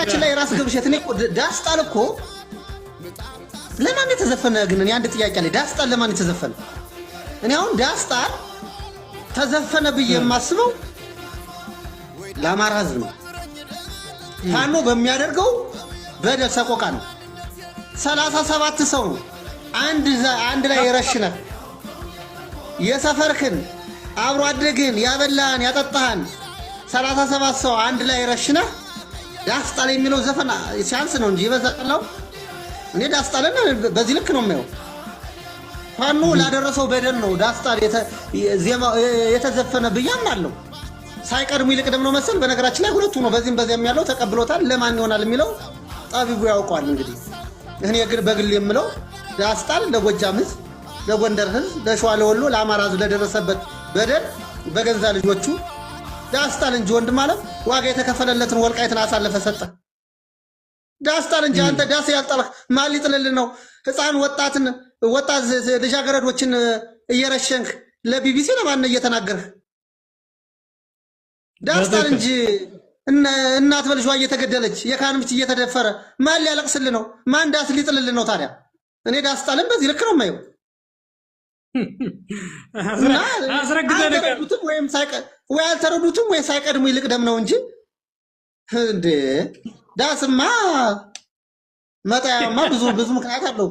በነገራችን ላይ ራስ ገብሸት እኔ ዳስጣል እኮ ለማን የተዘፈነ ግን እኔ አንድ ጥያቄ አለ። ዳስጣል ለማን የተዘፈነ? እኔ አሁን ዳስጣል ተዘፈነ ብዬ የማስበው ለአማራ ሕዝብ ነው። ፋኖ በሚያደርገው በደል ሰቆቃ ነው። 37 ሰው ነው አንድ ላይ የረሽነህ የሰፈርክን አብሮ አደግን ያበላህን ያጠጣህን 37 ሰው አንድ ላይ ረሽነህ ዳስጣል የሚለው ዘፈን ሲያንስ ነው እንጂ ይበዛለው። እኔ ዳስጣልን በዚህ ልክ ነው የማየው። ፋኖ ላደረሰው በደል ነው ዳስጣል የተዘፈነ ብያም አለው። ሳይቀድሙ ይልቅደም ነው መሰል። በነገራችን ላይ ሁለቱ ነው በዚህም በዚያም ያለው ተቀብሎታል። ለማን ይሆናል የሚለው ጣቢቡ ያውቀዋል። እንግዲህ እኔ ግን በግል የምለው ዳስጣል ለጎጃም ሕዝብ፣ ለጎንደር ሕዝብ፣ ለሸዋ፣ ለወሎ፣ ለአማራ ሕዝብ ለደረሰበት በደል በገዛ ልጆቹ ዳስጣል እንጂ ወንድ ማለት ዋጋ የተከፈለለትን ወልቃይትን አሳልፈ ሰጠ። ዳስጣል እንጂ አንተ ዳስ ያልጣልህ ማን ሊጥልልህ ነው? ህፃን ወጣት ልጃገረዶችን እየረሸንክ ለቢቢሲ ለማን እየተናገርህ ዳስጣል እንጂ እናት በልጇ እየተገደለች የካህን ሚስት እየተደፈረ ማን ሊያለቅስልህ ነው? ማን ዳስ ሊጥልልህ ነው? ታዲያ እኔ ዳስጣልን በዚህ ልክ ነው የማየው። አስረግጠን ወይ አልተረዱትም ወይ ሳይቀድሙ ይልቅደም ነው እንጂ እንዴ ዳስማ መጣያማ ብዙ ምክንያት አለው።